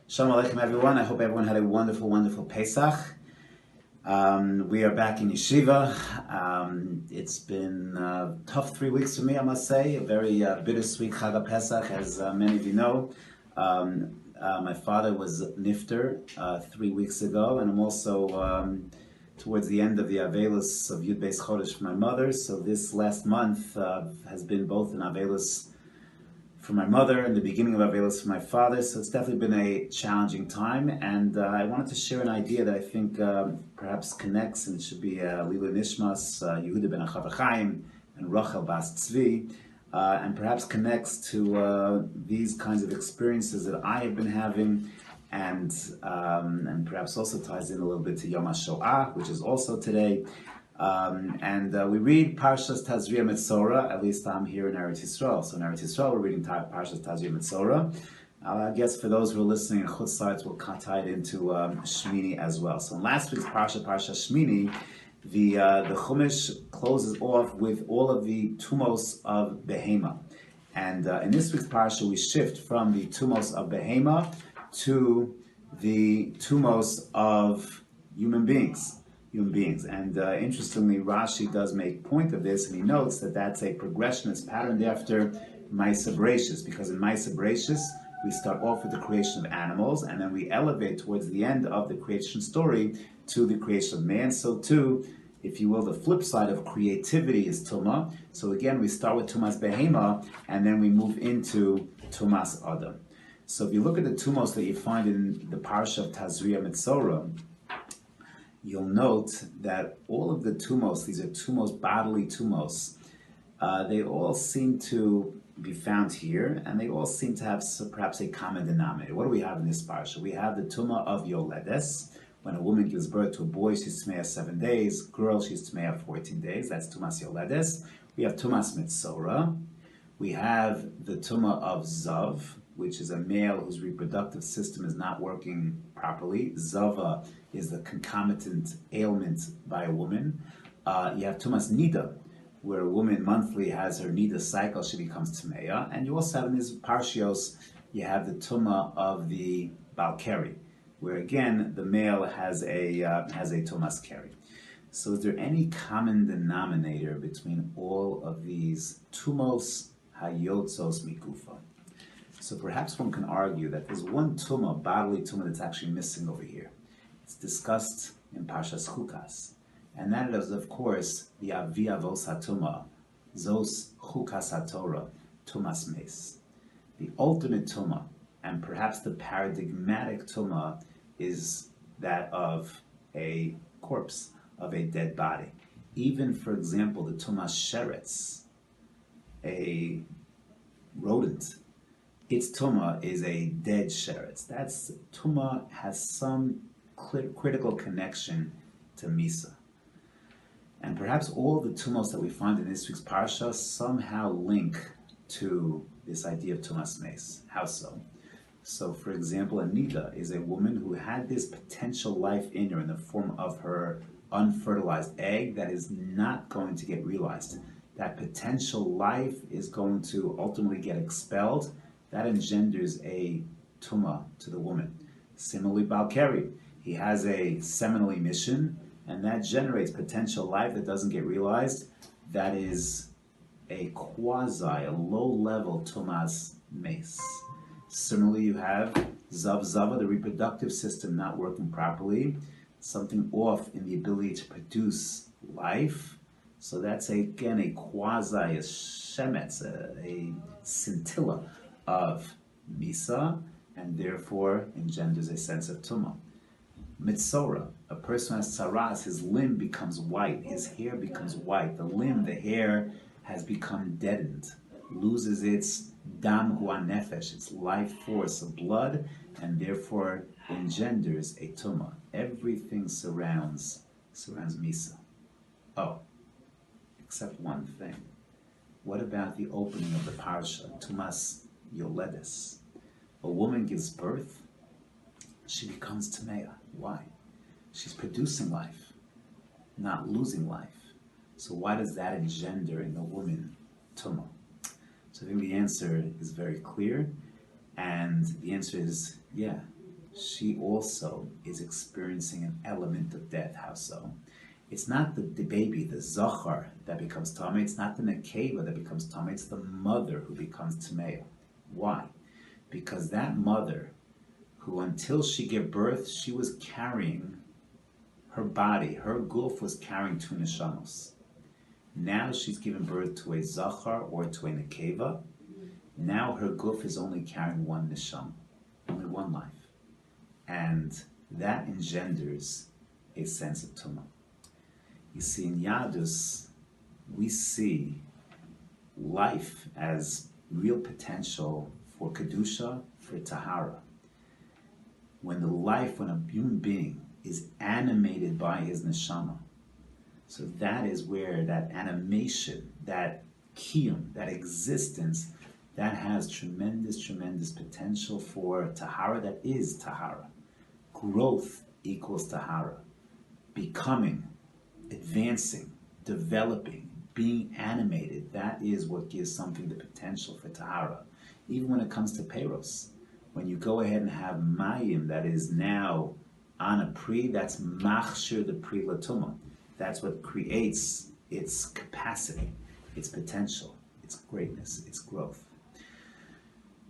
Shalom Aleichem, everyone. I hope everyone had a wonderful, wonderful Pesach. We are back in Yeshiva. It's been a tough 3 weeks for me, I must say. A very bittersweet Chag Pesach, as many of you know. My father was nifter 3 weeks ago, and I'm also towards the end of the Avelus of Yud Beis Chodesh for my mother. So this last month has been both an Avelus for my mother and the beginning of Avelus for my father, so it's definitely been a challenging time, and I wanted to share an idea that I think perhaps connects, and it should be Lila Nishmas, Yehuda ben Achav Chaim, and Rachel Bas Tzvi, and perhaps connects to these kinds of experiences that I have been having, and perhaps also ties in a little bit to Yom HaShoah, which is also today. We read Parshat Tazria Metzora. At least I'm here in Eretz Yisrael. So in Eretz Yisrael, we're reading Parshat Tazria Metzora. I guess for those who are listening in Chutz La'aretz, we'll tie it into Shmini as well. So in last week's Parshat Shmini, the Chumash closes off with all of the tumos of Behema. And in this week's Parsha, we shift from the tumos of Behema to the tumos of human beings. And interestingly, Rashi does make point of this, and he notes that that's a progression that's patterned after Ma'aseh Bereishis, because in Ma'aseh Bereishis, we start off with the creation of animals, and then we elevate towards the end of the creation story to the creation of man. So too, if you will, the flip side of creativity is Tumah. So again, we start with Tumas Behema, and then we move into Tumas Adam. So if you look at the tumos that you find in the Parsha of Tazria Metzora, you'll note that all of the tumos, these are tumos, bodily tumos, they all seem to be found here, and they all seem to have perhaps a common denominator. What do we have in this parsha? We have the tumah of Yoledes. When a woman gives birth to a boy, she's Tmeah 7 days. Girl, she's Tmeah 14 days. That's Tumas Yoledes. We have Tumas Metzora. We have the tumah of Zav, which is a male whose reproductive system is not working properly. Zava is the concomitant ailment by a woman. You have Tumas Nida, where a woman monthly has her Nida cycle, she becomes Tmeya. And you also have in these Parshios, you have the Tumah of the Balkari, where again, the male has a Tumas Keri. So is there any common denominator between all of these Tumos Hayotzos Mikufa? So perhaps one can argue that there's one tumah, bodily tumah, that's actually missing over here. It's discussed in Parshas Chukas, and that is, of course, the Avi Avos HaTumah, Zos Chukas HaTorah, Tumas Mes. The ultimate tumah, and perhaps the paradigmatic tumah, is that of a corpse, of a dead body. Even, for example, the Tumas Sheretz, a rodent, its tumah is a dead sheretz. That's tumah has some critical connection to misa, and perhaps all the tumos that we find in this week's parsha somehow link to this idea of tumas mes. How so? So, for example, Anita is a woman who had this potential life in her in the form of her unfertilized egg that is not going to get realized. That potential life is going to ultimately get expelled. That engenders a tumah to the woman. Similarly, Balkari, he has a seminal emission, and that generates potential life that doesn't get realized. That is a a low-level tumas mes. Similarly, you have Zava, the reproductive system not working properly, something off in the ability to produce life. So that's again a shemetz, a scintilla of Misa, and therefore engenders a sense of Tumah. Metzora, a person has tzaras, his limb becomes white, his hair becomes white, the hair has become deadened, loses its dam hu nefesh, its life force of blood, and therefore engenders a Tumah. Everything surrounds Misa. Oh, except one thing. What about the opening of the parsha, Tumas Yoledes? A woman gives birth, she becomes Tmeya. Why? She's producing life, not losing life. So why does that engender in the woman Tumah? So I think the answer is very clear, and the answer is, yeah, she also is experiencing an element of death. How so? It's not the baby, the zachar, that becomes tamei. It's not the nekeva that becomes tamei. It's the mother who becomes tamei. Why? Because that mother, who until she gave birth, she was carrying her body, her guf was carrying two neshamos. Now she's given birth to a zachar or to a nekeva. Now her guf is only carrying one neshama, only one life. And that engenders a sense of tumah. You see, in Yadus, we see life as real potential for Kedusha, for Tahara. When a human being is animated by his neshama, so that is where that animation, that kiyum, that existence, that has tremendous, tremendous potential for Tahara, that is Tahara. Growth equals Tahara. Becoming, advancing, developing, being animated, that is what gives something the potential for Tahara. Even when it comes to Peros, when you go ahead and have Mayim that is now on a Pri, that's Machshir the Pri Latuma. That's what creates its capacity, its potential, its greatness, its growth.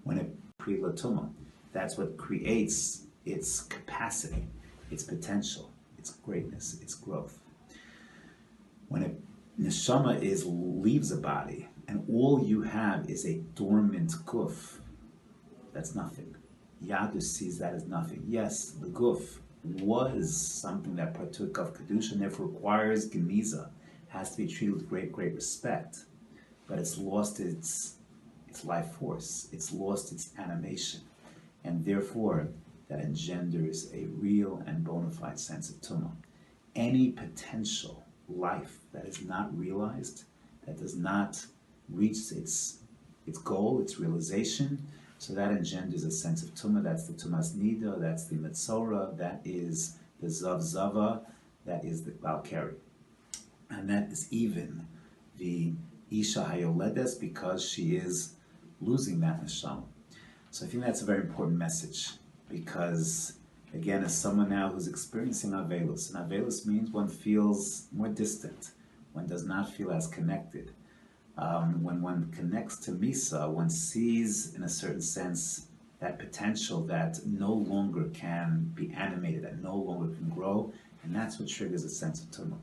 When it Pri Latuma, that's what creates its capacity, its potential, its greatness, its growth. When a neshama leaves a body and all you have is a dormant guf, that's nothing. Yadus sees that as nothing. Yes, the guf was something that partook of kedusha and therefore requires geniza, has to be treated with great, great respect, but it's lost its life force, it's lost its animation, and therefore that engenders a real and bona fide sense of tumah. Any potential life that is not realized, that does not reach its goal, its realization, so that engenders a sense of tumah. That's the tumas nida, that's the Metzora, that is the zav zava, that is the balkari. And that is even the isha hayoledes, because she is losing that neshama. So I think that's a very important message, because again, as someone now who's experiencing avelus, and avelus means one feels more distant, one does not feel as connected. When one connects to Misa, one sees, in a certain sense, that potential that no longer can be animated, that no longer can grow, and that's what triggers a sense of tumah.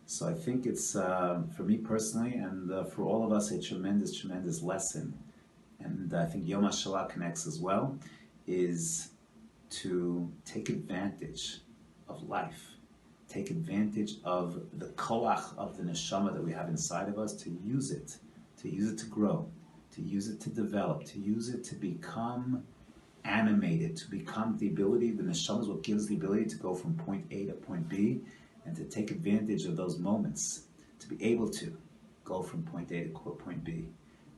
So I think it's, for me personally, and for all of us, a tremendous, tremendous lesson, and I think Yom HaShoah connects as well, is to take advantage of life. Take advantage of the koach of the neshama that we have inside of us, to use it to grow, to use it to develop, to use it to become animated, to become the ability, the neshama is what gives the ability to go from point A to point B, and to take advantage of those moments, to be able to go from point A to point B.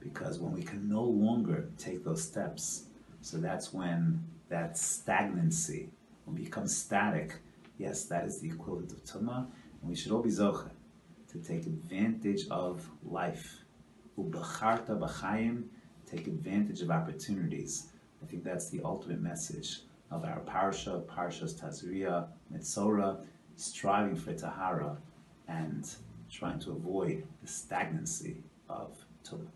Because when we can no longer take those steps, so that's when that stagnancy, when we become static, yes, that is the equivalent of tumah, and we should all be zocheh to take advantage of life. Ubacharta b'chaim, take advantage of opportunities. I think that's the ultimate message of our Parsha, Parshas Tazria, Metzora, striving for Tahara and trying to avoid the stagnancy of tumah.